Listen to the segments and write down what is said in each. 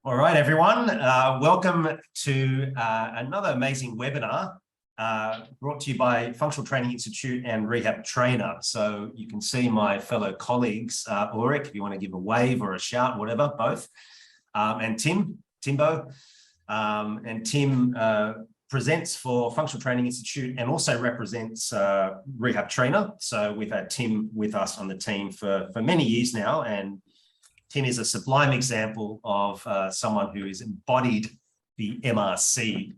All right, everyone. Welcome to another amazing webinar brought to you by Functional Training Institute and Rehab Trainer. So you can see my fellow colleagues, Ulrik, if you want to give a wave or a shout, whatever, both, and Timbo. And Tim presents for Functional Training Institute and also represents Rehab Trainer. So we've had Tim with us on the team for many years now, and Tim is a sublime example of someone who has embodied the MRC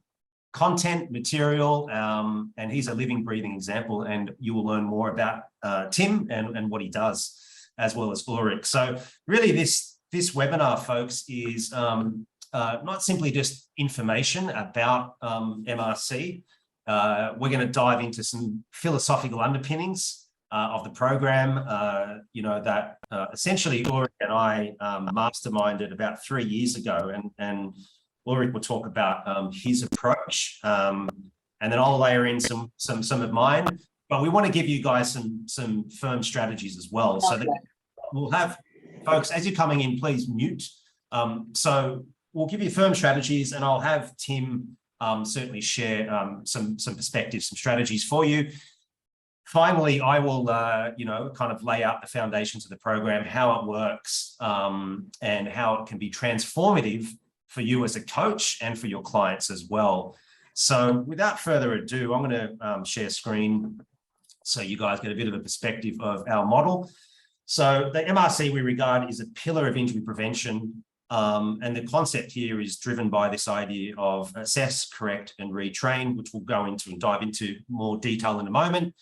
content, material, and he's a living, breathing example. And you will learn more about Tim and what he does, as well as Ulrik. So really this webinar, folks, is not simply just information about MRC. We're going to dive into some philosophical underpinnings of the program, that essentially Ulrik and I masterminded about 3 years ago, and Ulrik will talk about his approach, and then I'll layer in some of mine. But we want to give you guys some firm strategies as well. So that we'll have folks, as you're coming in, please mute. So we'll give you firm strategies, and I'll have Tim certainly share some perspectives, some strategies for you. Finally, I will, kind of lay out the foundations of the program, how it works, and how it can be transformative for you as a coach and for your clients as well. So without further ado, I'm going to share screen so you guys get a bit of a perspective of our model. So the MRC we regard is a pillar of injury prevention, and the concept here is driven by this idea of assess, correct, and retrain, which we'll go into and dive into more detail in a moment.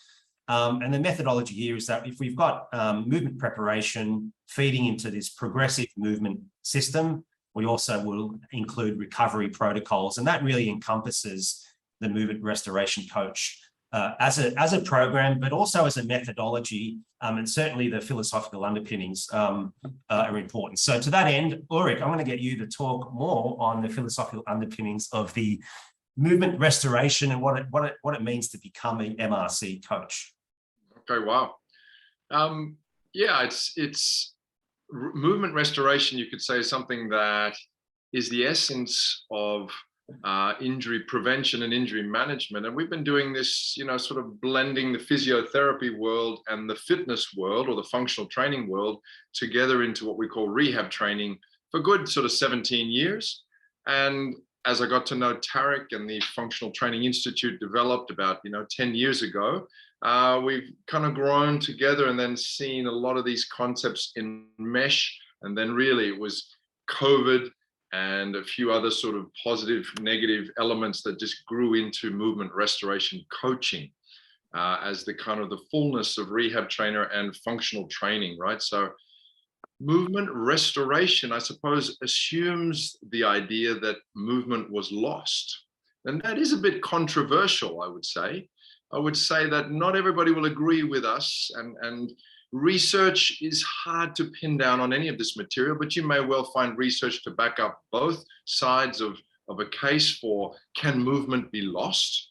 And the methodology here is that if we've got movement preparation feeding into this progressive movement system, we also will include recovery protocols, and that really encompasses the movement restoration coach as a program, but also as a methodology, and certainly the philosophical underpinnings are important. So to that end, Ulrik, I'm going to get you to talk more on the philosophical underpinnings of the movement restoration and what it means to become an MRC coach. Okay, wow. It's movement restoration, you could say, is something that is the essence of injury prevention and injury management. And we've been doing this, sort of blending the physiotherapy world and the fitness world, or the functional training world, together into what we call rehab training for good sort of 17 years. And as I got to know Tarek and the Functional Training Institute developed about 10 years ago, we've kind of grown together and then seen a lot of these concepts in mesh. And then really it was COVID and a few other sort of positive, negative elements that just grew into movement restoration coaching as the kind of the fullness of rehab trainer and functional training, right? So movement restoration, I suppose, assumes the idea that movement was lost. And that is a bit controversial, I would say. I would say that not everybody will agree with us, and research is hard to pin down on any of this material, but you may well find research to back up both sides of a case for, can movement be lost?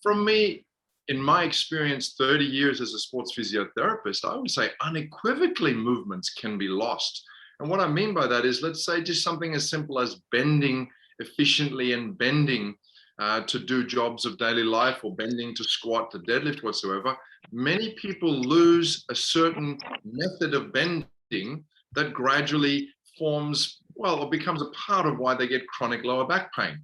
From me, in my experience, 30 years as a sports physiotherapist, I would say unequivocally movements can be lost. And what I mean by that is, let's say just something as simple as bending efficiently and bending to do jobs of daily life, or bending to squat, to deadlift, whatsoever. Many people lose a certain method of bending that gradually forms, or becomes a part of why they get chronic lower back pain.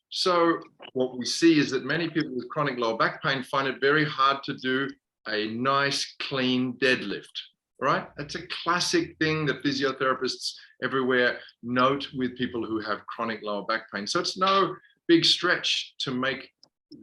So what we see is that many people with chronic lower back pain find it very hard to do a nice, clean deadlift, right? That's a classic thing that physiotherapists everywhere note with people who have chronic lower back pain. So it's no big stretch to make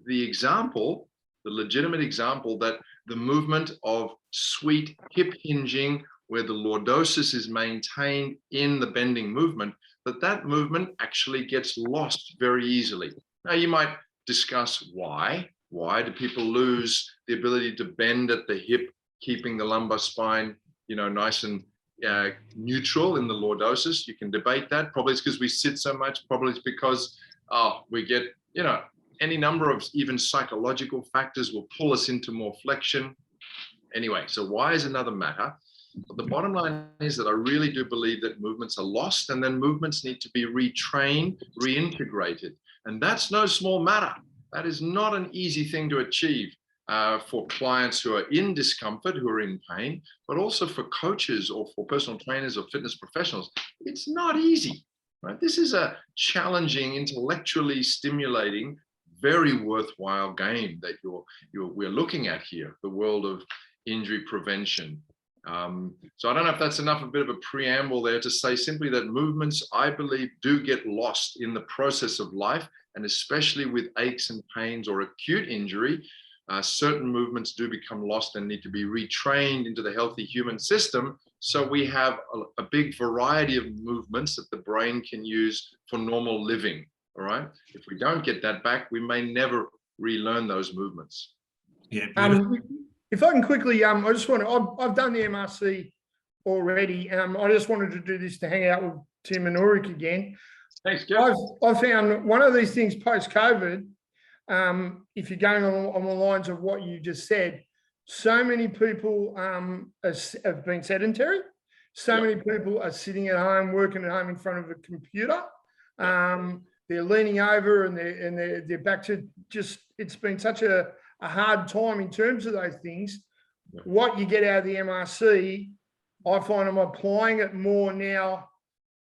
the example, the legitimate example, that the movement of sweet hip hinging, where the lordosis is maintained in the bending movement, that movement actually gets lost very easily. Now, you might discuss why. Why do people lose the ability to bend at the hip, keeping the lumbar spine, nice and neutral in the lordosis? You can debate that. Probably it's because we sit so much. Probably it's because we get, any number of even psychological factors will pull us into more flexion. Anyway, so why is another matter. But the bottom line is that I really do believe that movements are lost, and then movements need to be retrained, reintegrated. And that's no small matter. That is not an easy thing to achieve for clients who are in discomfort, who are in pain, but also for coaches or for personal trainers or fitness professionals. It's not easy, right? This is a challenging, intellectually stimulating, very worthwhile game that we're looking at here, the world of injury prevention. So I don't know if that's enough, a bit of a preamble there to say simply that movements, I believe, do get lost in the process of life, and especially with aches and pains or acute injury, certain movements do become lost and need to be retrained into the healthy human system. So we have a big variety of movements that the brain can use for normal living. All right. If we don't get that back, we may never relearn those movements. Yeah. If I can quickly, I just want to, I've done the MRC already. I just wanted to do this to hang out with Tim and Ulrik again. Thanks, Jeff. I found one of these things post-COVID, if you're going on the lines of what you just said, so many people have been sedentary. So many people are sitting at home, working at home in front of a computer. They're leaning over and they're back to just, it's been such a hard time in terms of those things. What you get out of the MRC, I find I'm applying it more now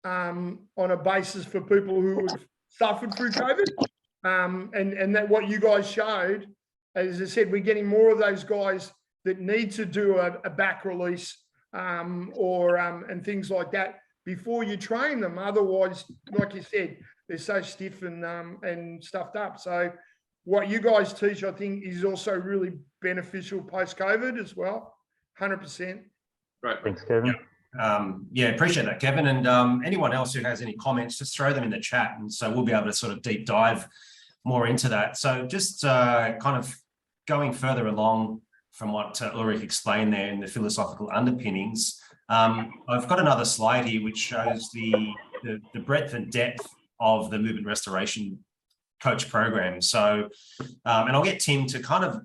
on a basis for people who have suffered through COVID. And that what you guys showed, as I said, we're getting more of those guys that need to do a back release and things like that before you train them. Otherwise, like you said, they're so stiff and stuffed up. So what you guys teach, I think, is also really beneficial post-COVID as well, 100%. Right. Thanks, Kevin. Yeah, appreciate that, Kevin. And anyone else who has any comments, just throw them in the chat. And so we'll be able to sort of deep dive more into that. So just kind of going further along from what Ulrik explained there in the philosophical underpinnings, I've got another slide here which shows the breadth and depth of the movement restoration coach program. So, and I'll get Tim to kind of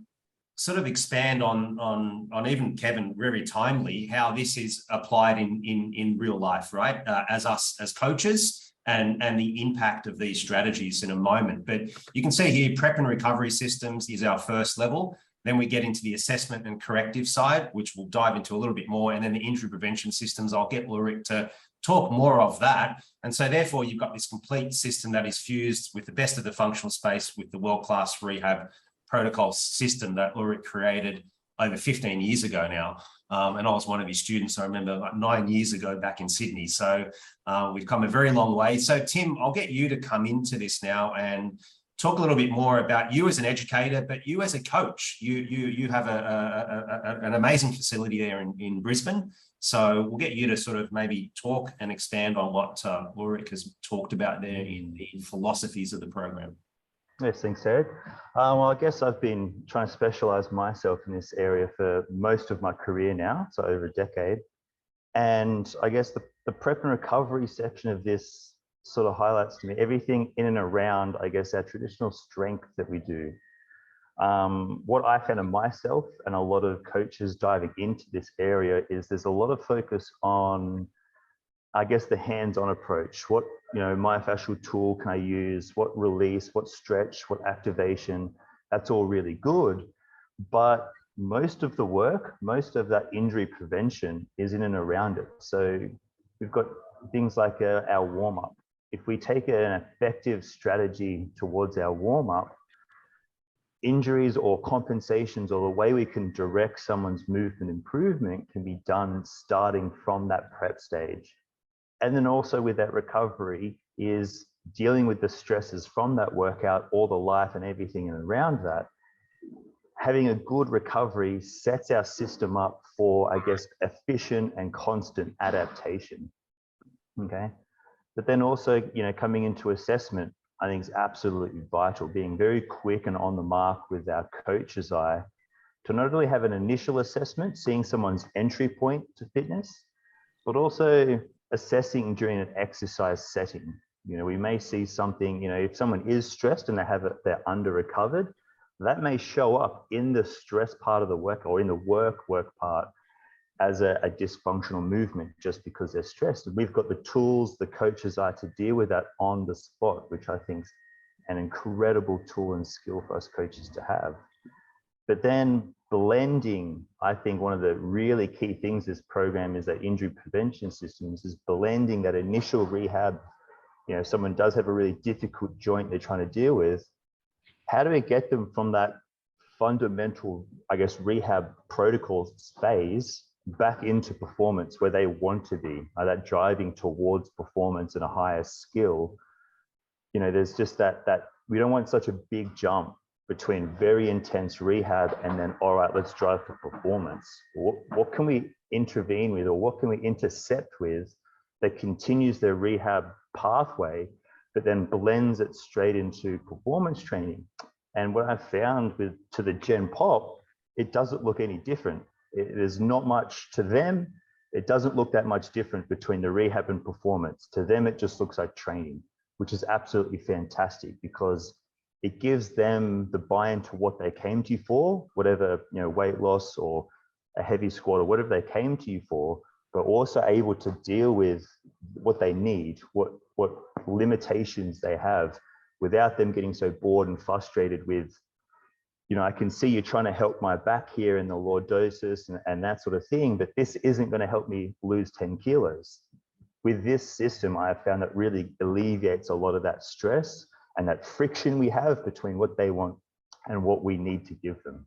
sort of expand on even Kevin very timely, how this is applied in real life, right? As us as coaches and the impact of these strategies in a moment. But you can see here, prep and recovery systems is our first level. Then we get into the assessment and corrective side, which we'll dive into a little bit more. And then the injury prevention systems, I'll get Ulrik to talk more of that. And so therefore you've got this complete system that is fused with the best of the functional space with the world-class rehab protocol system that Ulrik created over 15 years ago now. And I was one of his students, I remember, like 9 years ago back in Sydney. So we've come a very long way. So Tim, I'll get you to come into this now and talk a little bit more about you as an educator, but you as a coach. You have an amazing facility there in Brisbane. So we'll get you to sort of maybe talk and expand on what Ulrik has talked about there in the philosophies of the program. Yes, thanks, Tarek. Well, I guess I've been trying to specialize myself in this area for most of my career now, so over a decade. And I guess the prep and recovery section of this sort of highlights to me everything in and around, I guess, our traditional strength that we do. What I found in myself and a lot of coaches diving into this area is there's a lot of focus on, I guess, the hands-on approach. What, myofascial tool can I use? What release, what stretch, what activation? That's all really good. But most of the work, most of that injury prevention is in and around it. So we've got things like our warm-up. If we take an effective strategy towards our warm-up, injuries or compensations or the way we can direct someone's movement improvement can be done starting from that prep stage. And then also with that recovery is dealing with the stresses from that workout, all the life and everything around that. Having a good recovery sets our system up for, I guess, efficient and constant adaptation. Okay. But then also, coming into assessment, I think is absolutely vital, being very quick and on the mark with our coach's eye to not only have an initial assessment, seeing someone's entry point to fitness, but also assessing during an exercise setting. We may see something, if someone is stressed and they're under recovered, that may show up in the stress part of the work or in the work part. as a dysfunctional movement just because they're stressed. And we've got the tools, the coaches are to deal with that on the spot, which I think is an incredible tool and skill for us coaches to have. But then blending, I think one of the really key things this program is that injury prevention systems is blending that initial rehab. You know, someone does have a really difficult joint they're trying to deal with. How do we get them from that fundamental, I guess, rehab protocol phase back into performance where they want to be, that driving towards performance and a higher skill? You know, there's just that we don't want such a big jump between very intense rehab and then, all right, let's drive for performance. What can we intervene with, or what can we intercept with that continues their rehab pathway, but then blends it straight into performance training? And what I found to the Gen Pop, it doesn't look any different. There's not much to them. It doesn't look that much different between the rehab and performance. To them, it just looks like training, which is absolutely fantastic because it gives them the buy-in to what they came to you for, whatever, you know, weight loss or a heavy squat or whatever they came to you for, but also able to deal with what they need, what limitations they have, without them getting so bored and frustrated with, you know, I can see you're trying to help my back here in the lordosis and that sort of thing, but this isn't going to help me lose 10 kilos. With this system, I have found that really alleviates a lot of that stress and that friction we have between what they want and what we need to give them.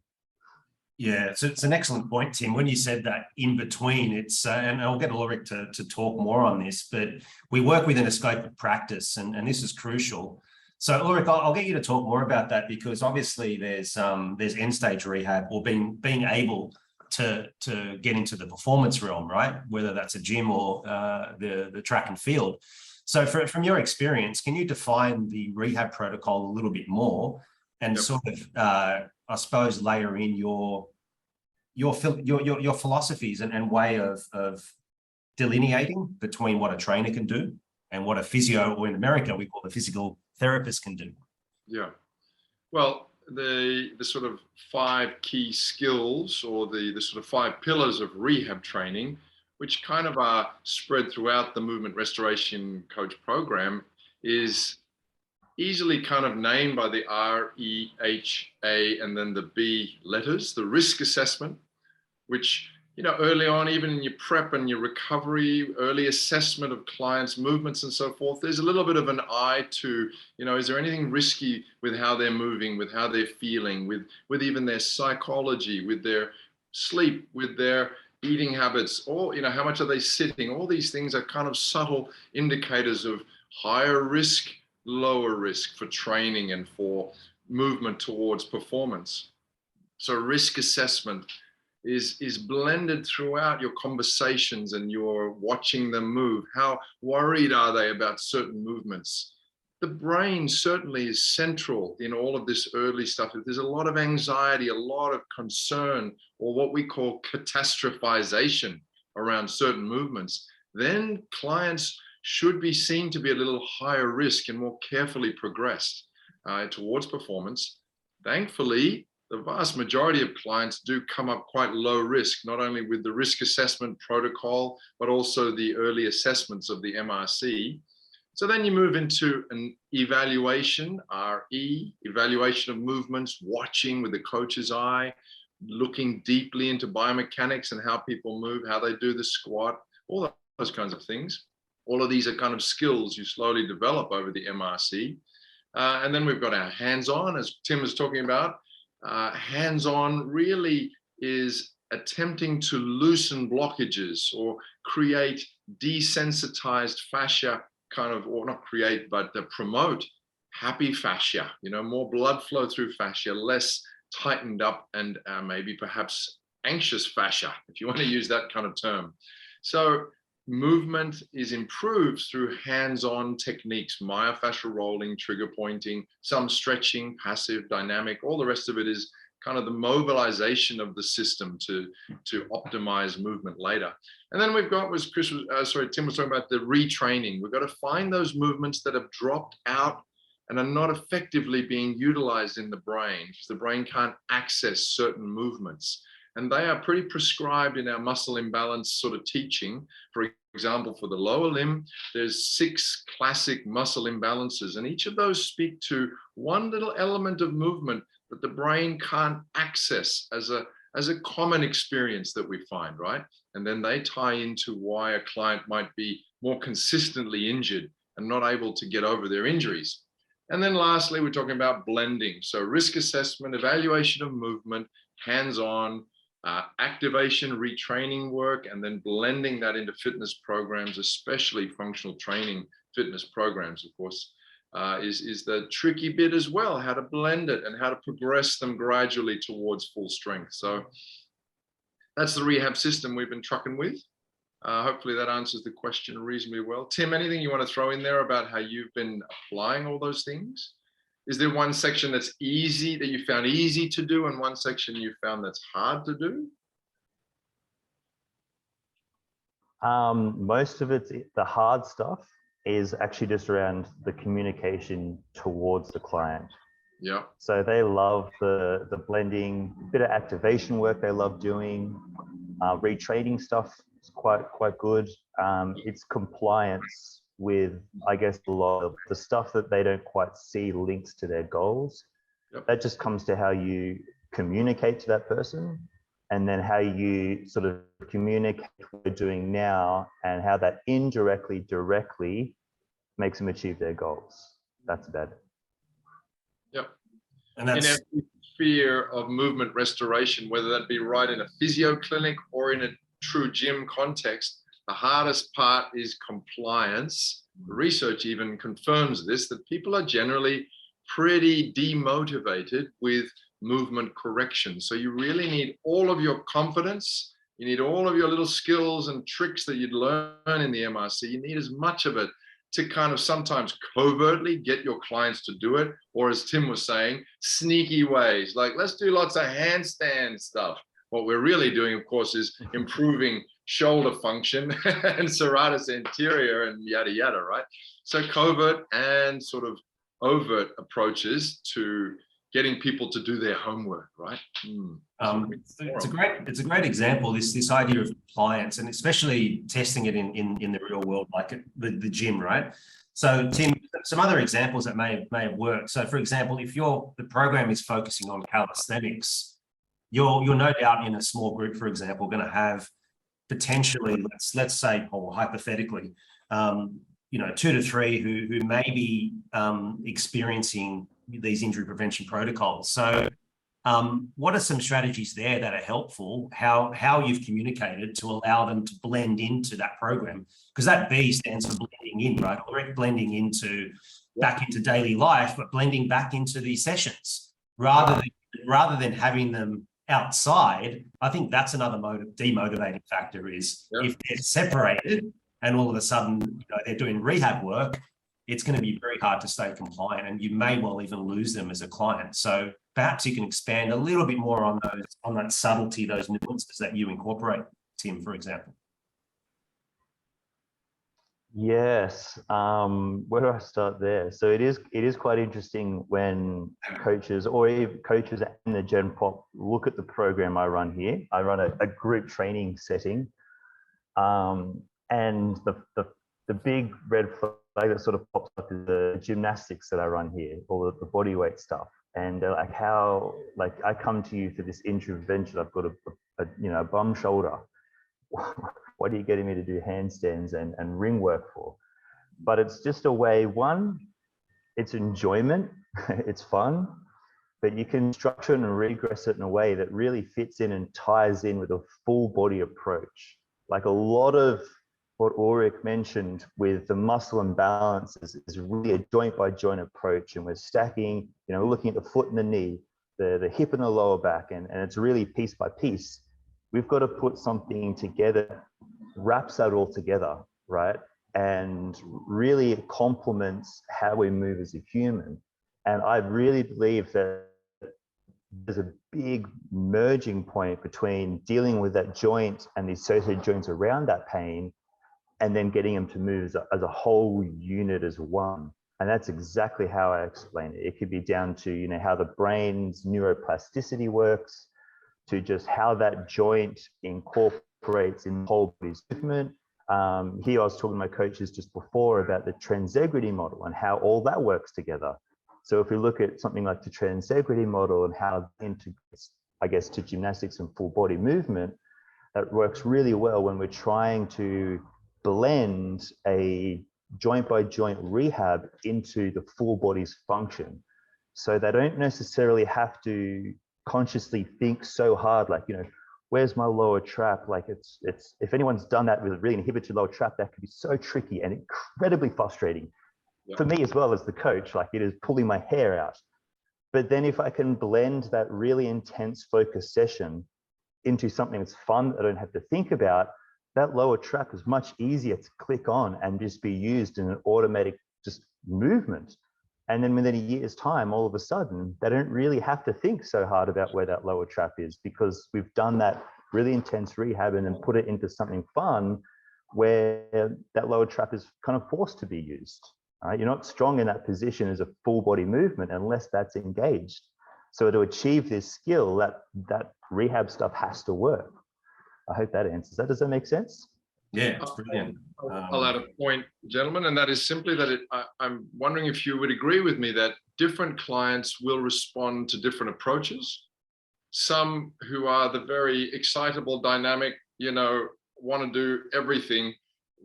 Yeah, so it's an excellent point, Tim. When you said that in between, it's, and I'll get Ulrik to talk more on this, but we work within a scope of practice, and this is crucial. So Ulrik, I'll get you to talk more about that, because obviously there's end stage rehab, or being able to get into the performance realm, right? Whether that's a gym or the track and field. So from your experience, can you define the rehab protocol a little bit more and sort of, I suppose, layer in your philosophies and way of delineating between what a trainer can do and what a physio, or in America we call the physical therapist, can do? Yeah. Well, the sort of 5 key skills, or the sort of 5 pillars of rehab training, which kind of are spread throughout the movement restoration coach program, is easily kind of named by the R, E, H, A, and then the B letters. The risk assessment, which, you know, early on, even in your prep and your recovery, early assessment of clients' movements and so forth, there's a little bit of an eye to, you know, is there anything risky with how they're moving, with how they're feeling, with even their psychology, with their sleep, with their eating habits, or, you know, how much are they sitting? All these things are kind of subtle indicators of higher risk, lower risk for training and for movement towards performance. So risk assessment is blended throughout your conversations and you're watching them move. How worried are they about certain movements? The brain certainly is central in all of this early stuff. If there's a lot of anxiety, a lot of concern, or what we call catastrophization around certain movements, then clients should be seen to be a little higher risk and more carefully progressed towards performance. Thankfully, the vast majority of clients do come up quite low risk, not only with the risk assessment protocol, but also the early assessments of the MRC. So then you move into an evaluation, RE, evaluation of movements, watching with the coach's eye, looking deeply into biomechanics and how people move, how they do the squat, all those kinds of things. All of these are kind of skills you slowly develop over the MRC. And then we've got our hands-on, as Tim was talking about. Hands-on really is attempting to loosen blockages or create desensitized fascia, kind of, or not create, but promote happy fascia, you know, more blood flow through fascia, less tightened up and maybe perhaps anxious fascia, if you want to use that kind of term. So movement is improved through hands-on techniques, myofascial rolling, trigger pointing, some stretching, passive, dynamic. All the rest of it is kind of the mobilization of the system to optimize movement later. And then we've got, Tim was talking about the retraining. We've got to find those movements that have dropped out and are not effectively being utilized in the brain, because the brain can't access certain movements. And they are pretty prescribed in our muscle imbalance sort of teaching. For example, for the lower limb, there's 6 classic muscle imbalances, and each of those speak to one little element of movement that the brain can't access as a common experience that we find, right? And then they tie into why a client might be more consistently injured and not able to get over their injuries. And then lastly, we're talking about blending. So risk assessment, evaluation of movement, hands-on, activation, retraining work, and then blending that into fitness programs, especially functional training fitness programs, of course, is the tricky bit as well, how to blend it and how to progress them gradually towards full strength. So that's the rehab system we've been trucking with. Hopefully that answers the question reasonably well. Tim, anything you want to throw in there about how you've been applying all those things? Is there one section that's easy, that you found easy to do, and one section you found that's hard to do? Most of it's the hard stuff is actually just around the communication towards the client. Yeah. So they love the blending, bit of activation work they love doing, retraining stuff is quite good. It's compliance with, I guess, a lot of the stuff that they don't quite see links to their goals. Yep. That just comes to how you communicate to that person, and then how you sort of communicate what you're doing now, and how that indirectly, directly makes them achieve their goals. That's about it. Yep. And that's in every sphere of movement restoration, whether that be right in a physio clinic or in a true gym context, the hardest part is compliance. Research even confirms this, that people are generally pretty demotivated with movement correction. So you really need all of your confidence. You need all of your little skills and tricks that you'd learn in the MRC. You need as much of it to kind of sometimes covertly get your clients to do it, or as Tim was saying, sneaky ways, like let's do lots of handstand stuff. What we're really doing, of course, is improving shoulder function and serratus anterior and yada, yada, right? So covert and sort of overt approaches to getting people to do their homework, right? It's a great example, this idea of compliance, and especially testing it in the real world, like at the gym, right? So Tim, some other examples that may have worked. So for example, if the program is focusing on calisthenics, you're no doubt in a small group, for example, going to have potentially, let's say, or hypothetically, 2 to 3 who may be experiencing these injury prevention protocols. So what are some strategies there that are helpful? How you've communicated to allow them to blend into that program? Because that B stands for blending in, right? Or blending back into daily life, but blending back into these sessions rather than having them outside. I think that's another demotivating factor is if they're separated and all of a sudden they're doing rehab work, it's going to be very hard to stay compliant, and you may well even lose them as a client. So perhaps you can expand a little bit more on that subtlety, those nuances that you incorporate, Tim, for example. Yes. Where do I start there? So it is quite interesting when coaches or even coaches in the Gen Pop look at the program I run here. I run a group training setting, and the big red flag that sort of pops up is the gymnastics that I run here, all the body weight stuff. And they're like, I come to you for this intervention. I've got a bum shoulder. What are you getting me to do handstands and ring work for? But it's just a way, one, it's enjoyment, it's fun, but you can structure it and regress it in a way that really fits in and ties in with a full body approach. Like a lot of what Ulrik mentioned with the muscle imbalances is really a joint by joint approach, and we're stacking, looking at the foot and the knee, the hip and the lower back, and it's really piece by piece. We've got to put something together, wraps that all together, right? And really it complements how we move as a human. And I really believe that there's a big merging point between dealing with that joint and the associated joints around that pain, and then getting them to move as a whole unit as one. And that's exactly how I explain it. It could be down to, how the brain's neuroplasticity works, to just how that joint incorporates in the whole body's movement. Here I was talking to my coaches just before about the transegrity model and how all that works together. So if we look at something like the transegrity model and how it integrates, I guess, to gymnastics and full body movement, that works really well when we're trying to blend a joint by joint rehab into the full body's function. So they don't necessarily have to consciously think so hard, like, you know, where's my lower trap? Like it's if anyone's done that with a really inhibited lower trap, that could be so tricky and incredibly frustrating for me as well as the coach. Like it is pulling my hair out. But then if I can blend that really intense focus session into something that's fun that I don't have to think about, that lower trap is much easier to click on and just be used in an automatic just movement. And then within a year's time, all of a sudden, they don't really have to think so hard about where that lower trap is, because we've done that really intense rehab and then put it into something fun where that lower trap is kind of forced to be used. Right? You're not strong in that position as a full body movement unless that's engaged. So to achieve this skill, that rehab stuff has to work. I hope that answers that. Does that make sense? Yeah, it's brilliant. I'll add a point, gentlemen, and that is simply that I'm wondering if you would agree with me that different clients will respond to different approaches. Some who are the very excitable, dynamic, you know, want to do everything,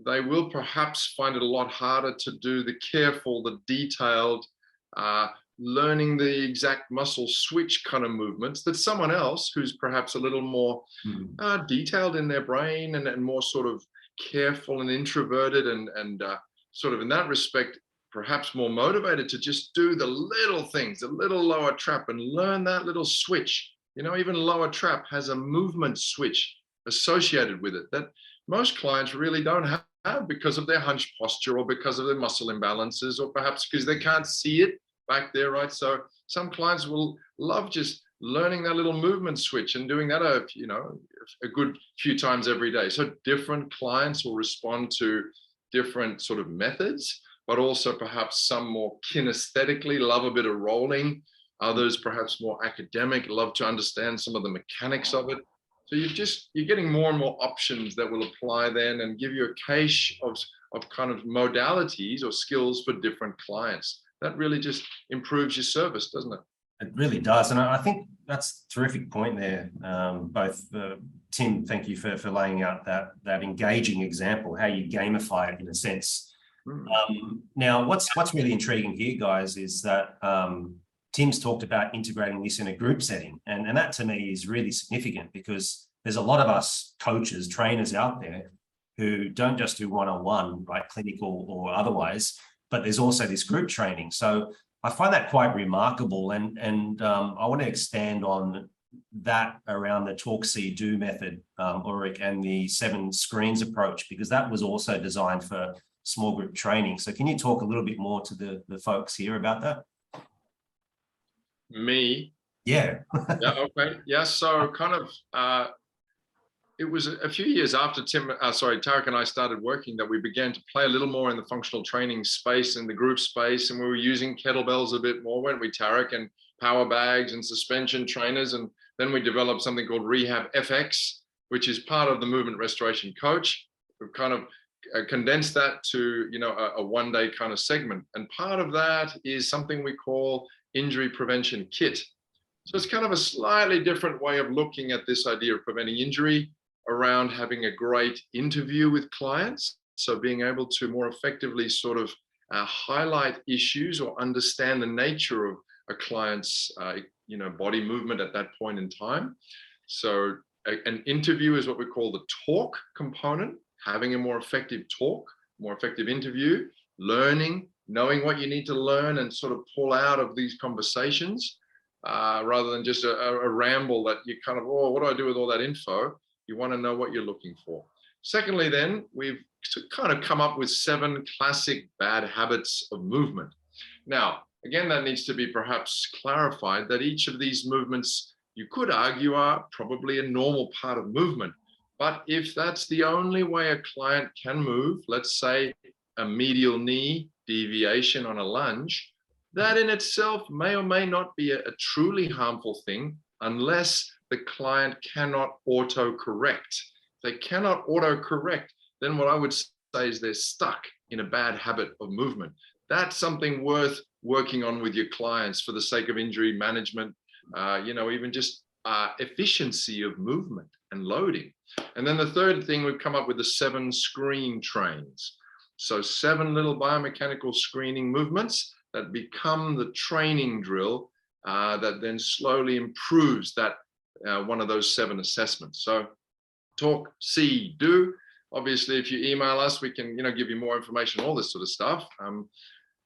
they will perhaps find it a lot harder to do the careful, the detailed, learning the exact muscle switch kind of movements that someone else who's perhaps a little more detailed in their brain and more sort of careful and introverted and sort of in that respect, perhaps more motivated to just do the little things, the little lower trap and learn that little switch. You know, even lower trap has a movement switch associated with it that most clients really don't have because of their hunch posture or because of their muscle imbalances or perhaps because they can't see it back there, right? So some clients will love just learning that little movement switch and doing that a good few times every day. So different clients will respond to different sort of methods, but also perhaps some more kinesthetically love a bit of rolling. Others perhaps more academic, love to understand some of the mechanics of it. So you're getting more and more options that will apply then and give you a cache of kind of modalities or skills for different clients. That really just improves your service, doesn't it? It really does. And I think that's a terrific point there. Both Tim, thank you for laying out that engaging example, how you gamify it in a sense. Now, what's really intriguing here, guys, is that Tim's talked about integrating this in a group setting. And that to me is really significant because there's a lot of us coaches, trainers out there who don't just do one-on-one, right, clinical or otherwise, but there's also this group training. So I find that quite remarkable. And I want to expand on that around the talk, see, do method, Ulrik, and the 7 screens approach, because that was also designed for small group training. So can you talk a little bit more to the folks here about that? Me? Yeah. Yeah, okay. Yeah, so kind of, it was a few years after Tarek and I started working that we began to play a little more in the functional training space and the group space. And we were using kettlebells a bit more, weren't we, Tarek, and power bags and suspension trainers. And then we developed something called Rehab FX, which is part of the movement restoration coach. We've kind of condensed that to, you know, a one-day kind of segment. And part of that is something we call injury prevention kit. So it's kind of a slightly different way of looking at this idea of preventing injury around having a great interview with clients. So being able to more effectively sort of highlight issues or understand the nature of a client's body movement at that point in time. So an interview is what we call the talk component, having a more effective talk, more effective interview, learning, knowing what you need to learn and sort of pull out of these conversations rather than just a ramble that you kind of, oh, what do I do with all that info? You want to know what you're looking for. Secondly, then, we've kind of come up with 7 classic bad habits of movement. Now, again, that needs to be perhaps clarified that each of these movements, you could argue, are probably a normal part of movement. But if that's the only way a client can move, let's say a medial knee deviation on a lunge, that in itself may or may not be a truly harmful thing unless the client cannot auto-correct. If they cannot auto-correct, then what I would say is they're stuck in a bad habit of movement. That's something worth working on with your clients for the sake of injury management, even just efficiency of movement and loading. And then the third thing, we've come up with the 7 screen trains. So 7 little biomechanical screening movements that become the training drill that then slowly improves that one of those 7 assessments. So talk, see, do. Obviously, if you email us, we can give you more information, all this sort of stuff.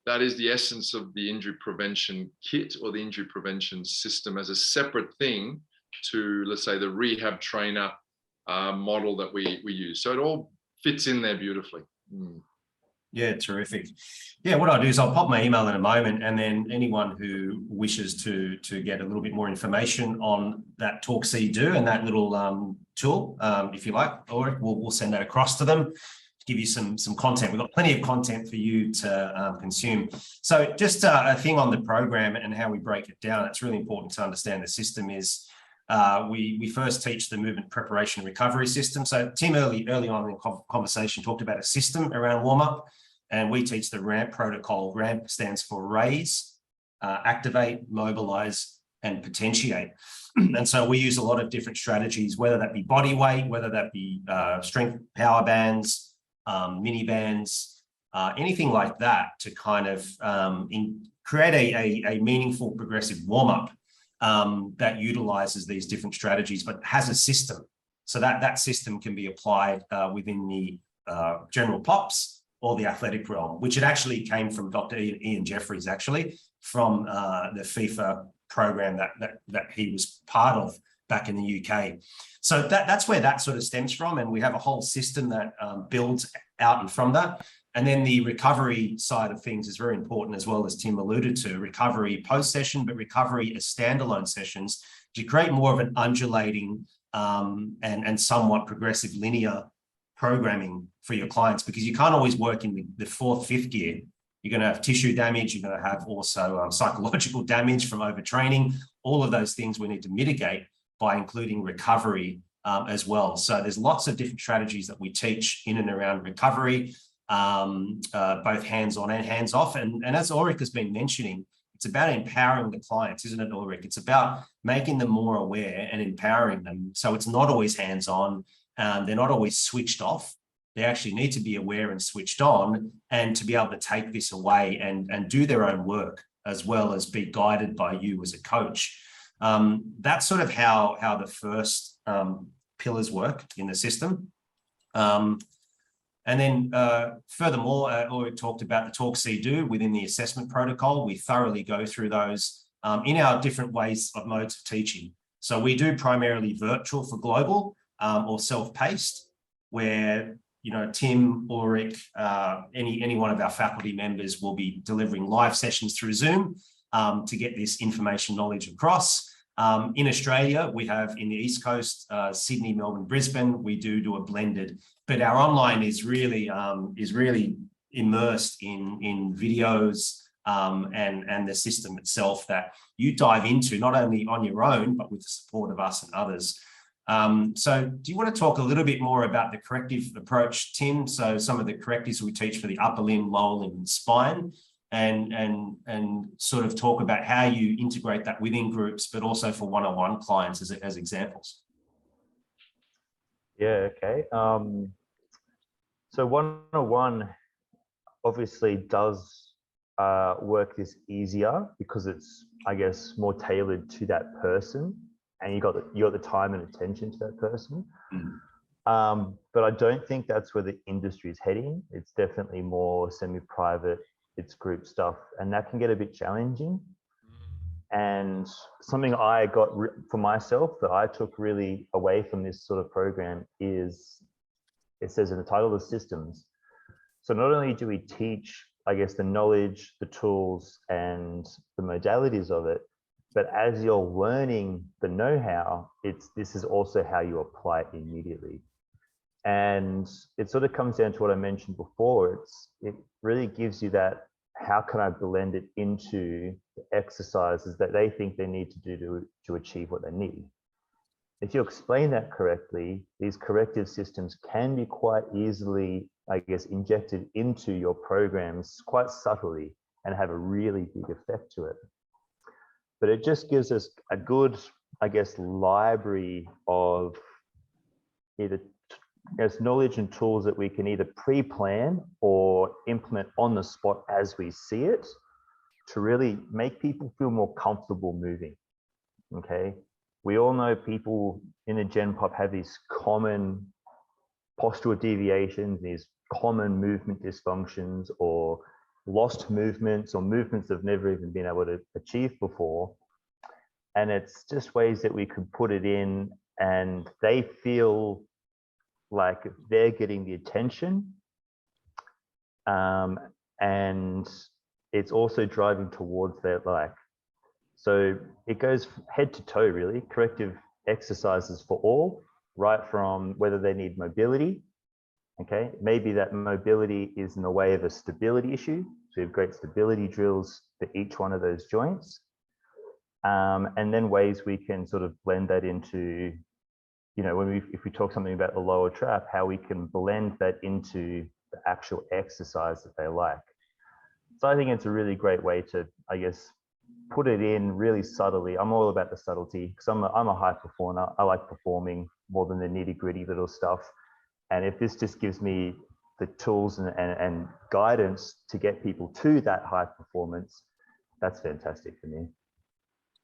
That is the essence of the injury prevention kit or the injury prevention system as a separate thing to, let's say, the Rehab Trainer model that we use. So it all fits in there beautifully. Yeah, terrific. Yeah, what I'll do is I'll pop my email in a moment, and then anyone who wishes to get a little bit more information on that talk, see, do, and that little tool, if you like, or we'll send that across to them to give you some content. We've got plenty of content for you to consume. So just a thing on the program and how we break it down. It's really important to understand the system is we first teach the movement preparation and recovery system. So Tim early on in the conversation talked about a system around warm-up, and we teach the RAMP protocol. RAMP stands for raise, activate, mobilize, and potentiate. And so we use a lot of different strategies, whether that be body weight, whether that be strength power bands, mini bands, anything like that, to kind of create a meaningful progressive warm-up that utilizes these different strategies, but has a system. So that system can be applied within the general pops or the athletic realm, which it actually came from Dr. Ian Jeffries, actually, from the FIFA program that he was part of back in the UK. So that's where that sort of stems from. And we have a whole system that builds out and from that. And then the recovery side of things is very important as well, as Tim alluded to, recovery post-session, but recovery as standalone sessions to create more of an undulating and somewhat progressive linear programming for your clients, because you can't always work in the 4th, 5th gear. You're going to have tissue damage. You're going to have also psychological damage from overtraining. All of those things we need to mitigate by including recovery as well. So there's lots of different strategies that we teach in and around recovery, both hands-on and hands-off. And as Ulrik has been mentioning, it's about empowering the clients, isn't it, Ulrik? It's about making them more aware and empowering them. So it's not always hands-on. They're not always switched off. They actually need to be aware and switched on, and to be able to take this away and do their own work, as well as be guided by you as a coach. That's sort of how the first pillars work in the system. And then furthermore, Ulrik talked about the talk, see, do within the assessment protocol. We thoroughly go through those in our different ways of modes of teaching. So we do primarily virtual for global or self-paced, where Tim, Ulrik, any one of our faculty members will be delivering live sessions through Zoom to get this information knowledge across. In Australia, we have in the East Coast, Sydney, Melbourne, Brisbane, we do a blended, but our online is really immersed in videos and the system itself that you dive into, not only on your own, but with the support of us and others. So do you want to talk a little bit more about the corrective approach, Tim? So some of the correctives we teach for the upper limb, lower limb, and spine, and sort of talk about how you integrate that within groups, but also for one-on-one clients as examples. Yeah, okay. So one-on-one obviously does work this easier because it's, I guess, more tailored to that person, and you got the time and attention to that person. But I don't think that's where the industry is heading. It's definitely more semi-private, it's group stuff, and that can get a bit challenging. And something I got for myself that I took really away from this sort of program is, it says in the title, the systems. So not only do we teach, I guess, the knowledge, the tools, and the modalities of it, but as you're learning the know-how, this is also how you apply it immediately. And it sort of comes down to what I mentioned before. It really gives you that, how can I blend it into the exercises that they think they need to do to achieve what they need? if you explain that correctly, these corrective systems can be quite easily, I guess, injected into your programs quite subtly and have a really big effect to it. But it just gives us a good, I guess, library of either knowledge and tools that we can either pre-plan or implement on the spot as we see it to really make people feel more comfortable moving. Okay. We all know people in the Gen Pop have these common postural deviations, these common movement dysfunctions or lost movements or movements they've never even been able to achieve before. And it's just ways that we could put it in and they feel like they're getting the attention. And it's also driving towards their like. So it goes head to toe, really. Corrective exercises for all, right from whether they need mobility. Okay, maybe that mobility is in the way of a stability issue. So we have great stability drills for each one of those joints. And then ways we can sort of blend that into, you know, if we talk something about the lower trap, how we can blend that into the actual exercise that they like. So I think it's a really great way to, I guess, put it in really subtly. I'm all about the subtlety because I'm a high performer. I like performing more than the nitty gritty little stuff. And if this just gives me the tools and guidance to get people to that high performance, that's fantastic for me.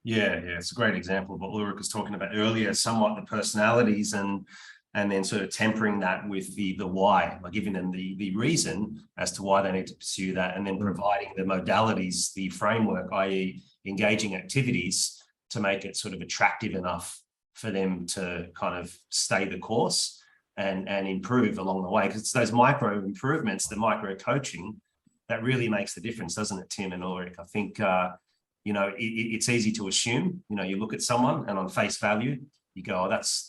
Yeah, it's a great example of what Ulrik was talking about earlier, somewhat the personalities and then sort of tempering that with the why, by giving them the reason as to why they need to pursue that, and then providing the modalities, the framework, i.e. engaging activities to make it sort of attractive enough for them to kind of stay the course and improve along the way. Because it's those micro improvements, the micro coaching, that really makes the difference, doesn't it, Tim and Ulrik? I think, you know, it's easy to assume, you know, you look at someone and on face value, you go, oh, that's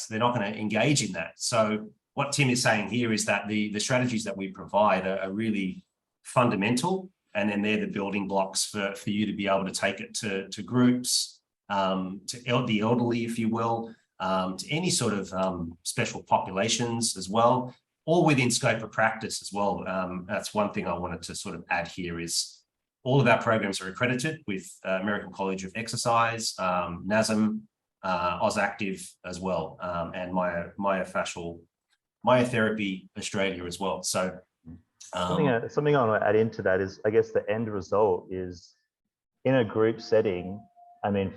they're not going to engage in that. So what Tim is saying here is that the strategies that we provide are really fundamental, and then they're the building blocks for you to be able to take it to groups, to the elderly, if you will, to any sort of special populations as well, all within scope of practice as well. That's one thing I wanted to sort of add here is all of our programs are accredited with American College of Exercise, NASM, AusActive as well, and Myotherapy Australia as well. So something I want to add into that is, I guess the end result is in a group setting. I mean,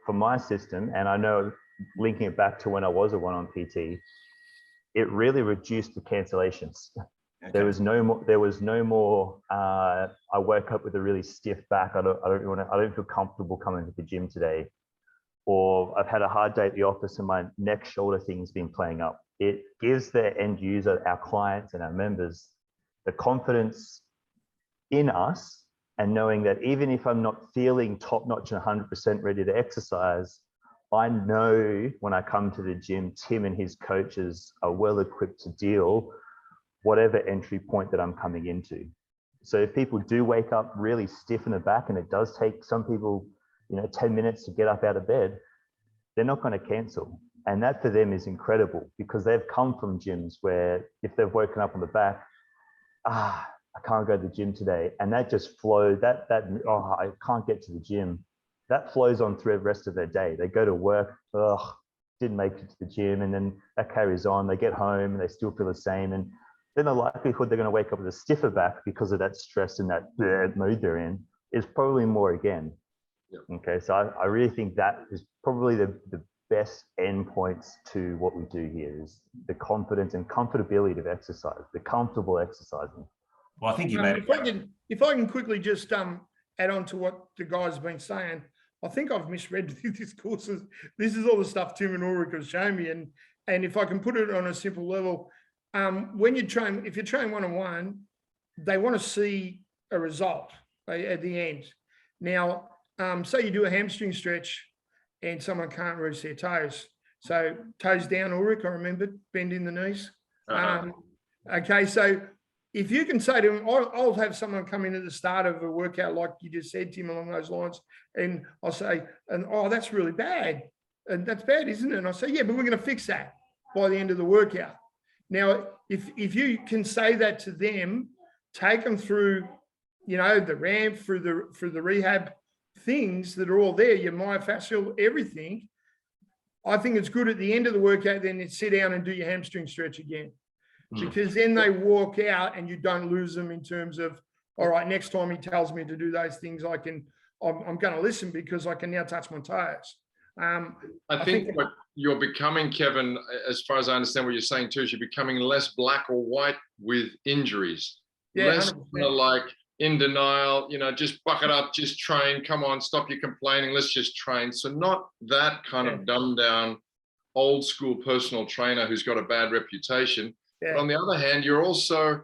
for my system, and I know linking it back to when I was a one-on PT, it really reduced the cancellations. Okay. There was no more. I woke up with a really stiff back. I don't feel comfortable coming to the gym today, or I've had a hard day at the office and my neck shoulder thing's been playing up. It gives the end user, our clients and our members, the confidence in us, and knowing that even if I'm not feeling top notch and 100% ready to exercise, I know when I come to the gym, Tim and his coaches are well equipped to deal whatever entry point that I'm coming into. So if people do wake up really stiff in the back, and it does take some people, 10 minutes to get up out of bed, they're not going to cancel. And that for them is incredible, because they've come from gyms where if they've woken up on the back, I can't go to the gym today. And that just flows, I can't get to the gym. That flows on through the rest of their day. They go to work, didn't make it to the gym. And then that carries on. They get home and they still feel the same. And then the likelihood they're going to wake up with a stiffer back because of that stress and that mood they're in is probably more again. Yeah. Okay, so I really think that is probably the best endpoints to what we do here is the confidence and comfortability of exercise, the comfortable exercising. Well, I think you made if I can quickly just add on to what the guys have been saying, I think I've misread this course. This is all the stuff Tim and Ulrik have shown me, and if I can put it on a simple level, when you train, if you train one-on-one, they want to see a result at the end. Now, say you do a hamstring stretch and someone can't reach their toes. So toes down, Ulrik, I remembered, bend in the knees. Okay, so if you can say to them, I'll have someone come in at the start of a workout, like you just said, Tim, along those lines, and I'll say, that's really bad. and that's bad, isn't it? And I say, yeah, but we're going to fix that by the end of the workout. Now, if you can say that to them, take them through, you know, the ramp, through the rehab things that are all there, your myofascial, everything. I think it's good at the end of the workout, then you sit down and do your hamstring stretch again, because then they walk out and you don't lose them in terms of, all right, next time he tells me to do those things, I'm going to listen because I can now touch my toes. I think what you're becoming, Kevin, as far as I understand what you're saying too, is you're becoming less black or white with injuries. Yeah, less 100%. kind of like in denial, you know, just buck it up, just train, come on, stop your complaining, let's just train. So not that kind of dumbed down old school personal trainer who's got a bad reputation. Yeah. But on the other hand, you're also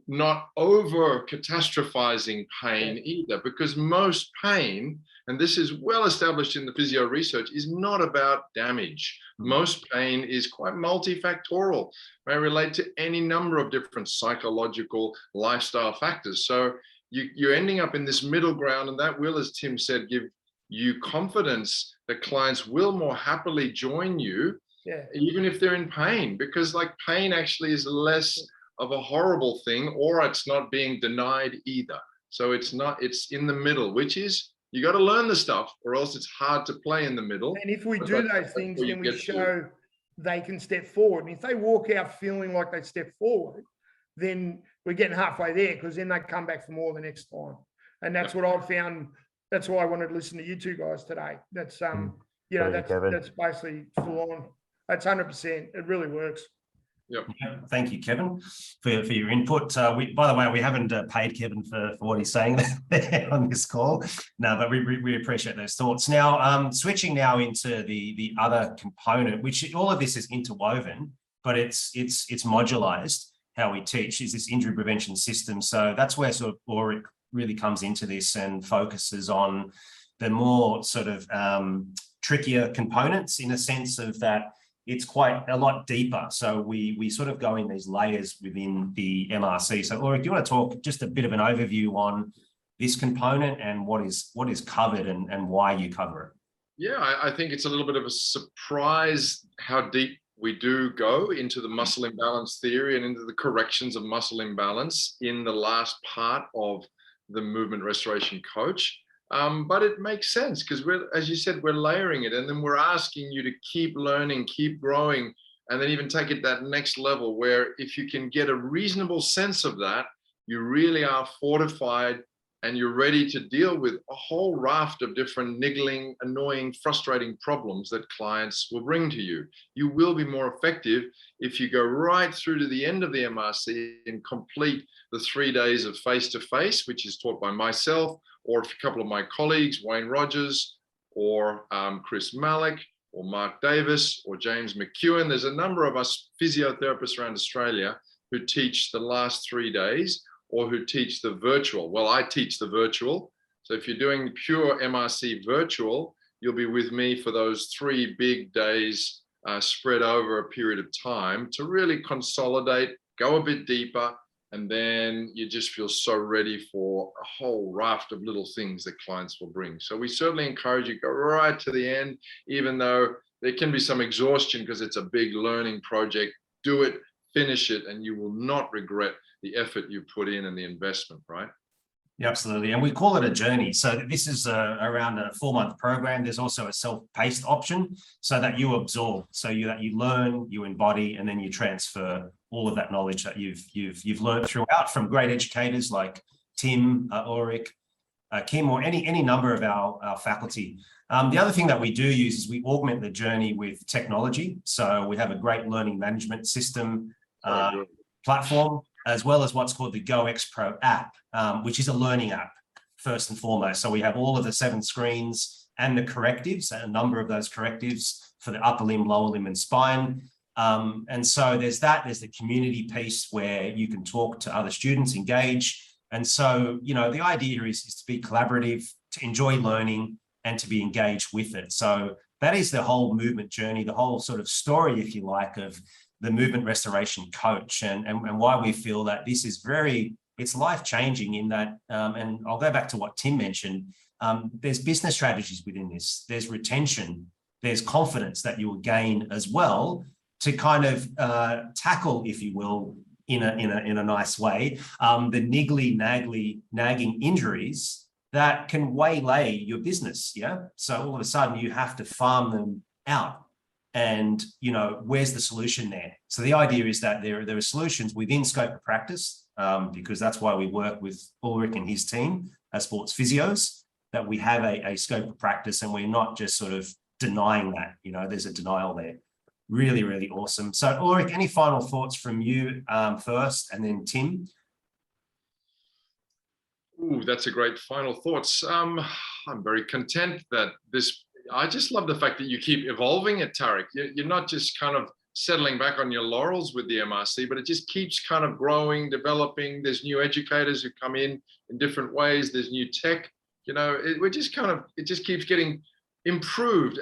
not over catastrophizing pain either, because most pain, and this is well established in the physio research, is not about damage. Most pain is quite multifactorial, may relate to any number of different psychological lifestyle factors. So you're ending up in this middle ground, and that will, as Tim said, give you confidence that clients will more happily join you, even if they're in pain, because like pain actually is less of a horrible thing, or it's not being denied either. So it's in the middle, which is, you got to learn the stuff or else it's hard to play in the middle. And if we do those things, then we show they can step forward. And if they walk out feeling like they step forward, then we're getting halfway there, because then they come back for more the next time. And that's what I've found. That's why I wanted to listen to you two guys today. That's, you know, that's basically full on. That's 100%. It really works. Yep. Thank you, Kevin, for your input. By the way, we haven't paid Kevin for what he's saying there on this call. No, but we appreciate those thoughts. Now, switching now into the other component, which all of this is interwoven, but it's modularized. How we teach is this injury prevention system. So that's where sort of Ulrik really comes into this and focuses on the more sort of trickier components, in a sense of that it's quite a lot deeper. So we sort of go in these layers within the MRC. So Ulrik, do you want to talk just a bit of an overview on this component and what is covered and why you cover it? Yeah, I think it's a little bit of a surprise how deep we do go into the muscle imbalance theory and into the corrections of muscle imbalance in the last part of the movement restoration coach. But it makes sense, because as you said, we're layering it, and then we're asking you to keep learning, keep growing, and then even take it that next level where if you can get a reasonable sense of that, you really are fortified and you're ready to deal with a whole raft of different niggling, annoying, frustrating problems that clients will bring to you. You will be more effective if you go right through to the end of the MRC and complete the 3 days of face-to-face, which is taught by myself, or a couple of my colleagues, Wayne Rogers, or Chris Malik, or Mark Davis, or James McEwen. There's a number of us physiotherapists around Australia who teach the last 3 days, or who teach the virtual. Well, I teach the virtual. So if you're doing pure MRC virtual, you'll be with me for those 3 big days spread over a period of time to really consolidate, go a bit deeper, and then you just feel so ready for a whole raft of little things that clients will bring. So we certainly encourage you, go right to the end, even though there can be some exhaustion because it's a big learning project. Do it, finish it, and you will not regret the effort you put in and the investment, right? Yeah, absolutely. And we call it a journey. So this is around a 4-month program. There's also a self-paced option so that you absorb, so that you learn, you embody, and then you transfer all of that knowledge that you've learned throughout from great educators like Tim, Ulrik, Kim, or any number of our faculty. The other thing that we do use is we augment the journey with technology. So we have a great learning management system platform, as well as what's called the GoX Pro app, which is a learning app, first and foremost. So we have all of the 7 screens and the correctives, and a number of those correctives for the upper limb, lower limb, and spine. And so there's the community piece where you can talk to other students, engage. And so, you know, the idea is to be collaborative, to enjoy learning, and to be engaged with it. So that is the whole movement journey, the whole sort of story, if you like, of the movement restoration coach, and why we feel that this is it's life-changing in that, and I'll go back to what Tim mentioned, there's business strategies within this, there's retention, there's confidence that you will gain as well to kind of tackle, if you will, in a nice way, the nagging injuries that can waylay your business. Yeah. So all of a sudden you have to farm them out. And, you know, where's the solution there? So the idea is that there are solutions within scope of practice, because that's why we work with Ulrik and his team as sports physios, that we have a scope of practice and we're not just sort of denying that, you know, there's a denial there. Really, really awesome. So Ulrik, any final thoughts from you first, and then Tim? Ooh, that's a great final thoughts. I'm very content that I just love the fact that you keep evolving it, Tarek. You're not just kind of settling back on your laurels with the MRC, but it just keeps kind of growing, developing. There's new educators who come in different ways. There's new tech, you know, it just keeps getting improved.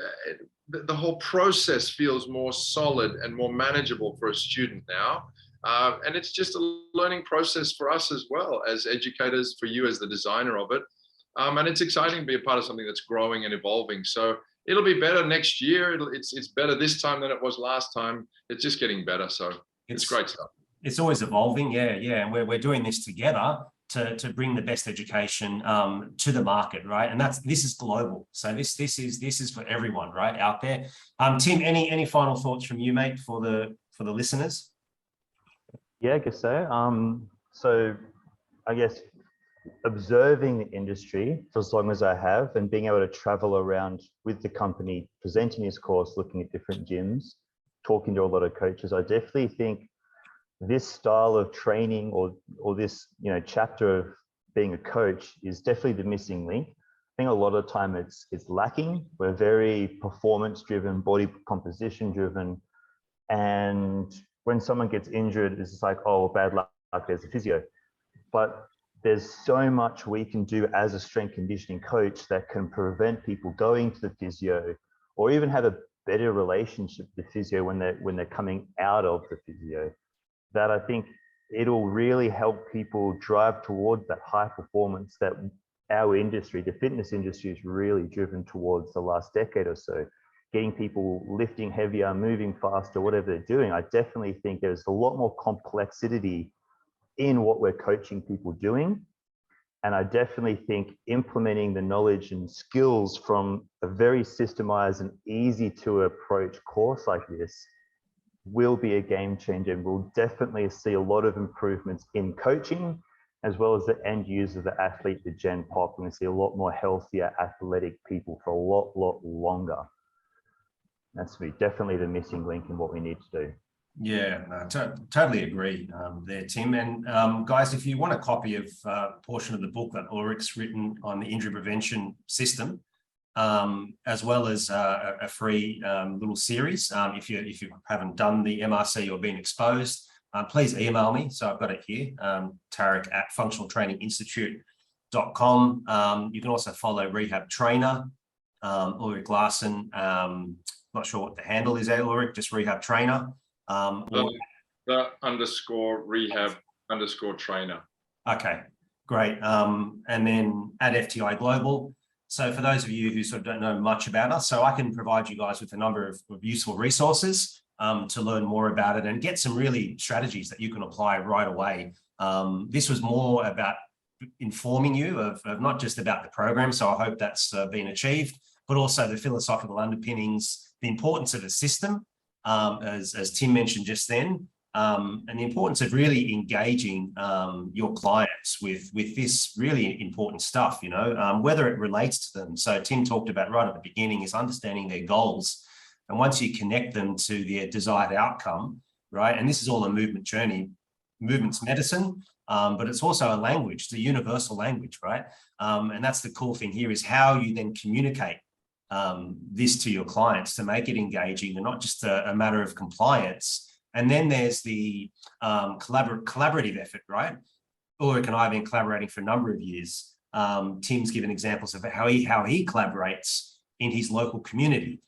The whole process feels more solid and more manageable for a student now. And it's just a learning process for us as well as educators, for you as the designer of it. And it's exciting to be a part of something that's growing and evolving. So it'll be better next year. It's better this time than it was last time. It's just getting better. So it's great stuff. It's always evolving. Yeah. And we're doing this together to bring the best education to the market, right? And this is global. So this is for everyone, right, out there. Tim, any final thoughts from you, mate, for the listeners? Yeah, I guess so. So I guess observing the industry for as long as I have, and being able to travel around with the company, presenting this course, looking at different gyms, talking to a lot of coaches, I definitely think this style of training or this, you know, chapter of being a coach is definitely the missing link. I think a lot of the time it's lacking. We're very performance driven, body composition driven, and when someone gets injured, it's just like, oh, bad luck, there's a physio. But there's so much we can do as a strength conditioning coach that can prevent people going to the physio, or even have a better relationship with the physio when they're coming out of the physio. That I think it'll really help people drive towards that high performance that our industry, the fitness industry, is really driven towards the last decade or so. Getting people lifting heavier, moving faster, whatever they're doing. I definitely think there's a lot more complexity in what we're coaching people doing. And I definitely think implementing the knowledge and skills from a very systemized and easy to approach course like this will be a game changer. And we'll definitely see a lot of improvements in coaching, as well as the end user, the athlete, the gen pop. We're going to see a lot more healthier, athletic people for a lot longer. That's definitely the missing link in what we need to do. Yeah, totally agree there, Tim. And guys, if you want a copy of a portion of the book that Ulrik's written on the injury prevention system, as well as a free little series, if you haven't done the MRC or been exposed, please email me. So I've got it here, Tarek at functionaltraininginstitute.com. You can also follow Rehab Trainer, Ulrik Larsen. Not sure what the handle is there, Ulrik, just Rehab Trainer. The _rehab_trainer. Okay, great. And then at FTI Global. So for those of you who sort of don't know much about us, so I can provide you guys with a number of useful resources to learn more about it and get some really strategies that you can apply right away. This was more about informing you of not just about the program, so I hope that's been achieved, but also the philosophical underpinnings, the importance of a system, as Tim mentioned just then, and the importance of really engaging your clients with this really important stuff, you know, whether it relates to them. So Tim talked about right at the beginning is understanding their goals. And once you connect them to their desired outcome, right, and this is all a movement journey, movement's medicine, but it's also a language, it's a universal language, right? And that's the cool thing here is how you then communicate this to your clients to make it engaging and not just a matter of compliance. And then there's the collaborative effort, right? Ulrik and I have been collaborating for a number of years. Tim's given examples of how he collaborates in his local community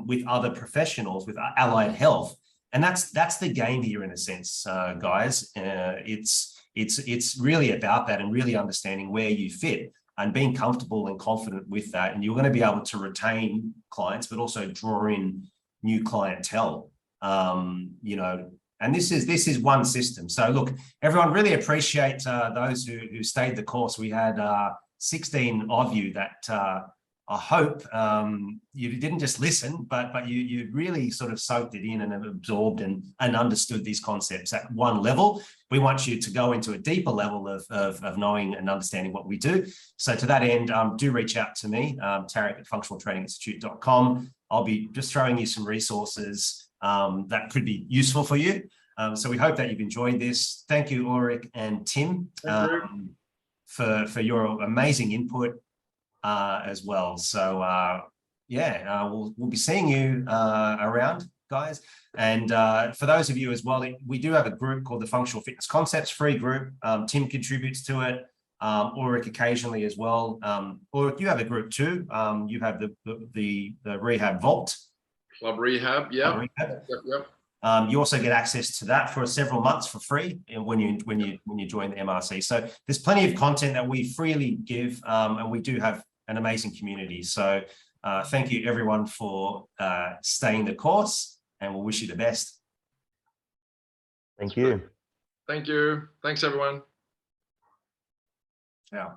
with other professionals, with allied health. And that's the game here in a sense, guys. It's really about that and really understanding where you fit. and being comfortable and confident with that. And you're going to be able to retain clients, but also draw in new clientele, you know, and this is one system. So look, everyone, really appreciate those who stayed the course. We had 16 of you that I hope you didn't just listen, but you really sort of soaked it in and have absorbed and understood these concepts at one level. We want you to go into a deeper level of knowing and understanding what we do. So to that end, do reach out to me, Tarek at functionaltraininginstitute.com. I'll be just throwing you some resources that could be useful for you. So we hope that you've enjoyed this. Thank you, Ulrik and Tim, for your amazing input as well. So yeah, we'll be seeing you around, guys. And for those of you as well, we do have a group called the Functional Fitness Concepts free group. Tim contributes to it. Ulrik occasionally as well. Ulrik, you have a group too. You have the Rehab Vault. Club Rehab, yeah. Rehab. Yep. You also get access to that for several months for free when you join the MRC. So there's plenty of content that we freely give, and we do have an amazing community. So thank you everyone for staying the course, and we'll wish you the best. Thank you. Thank you. Thanks everyone. Yeah.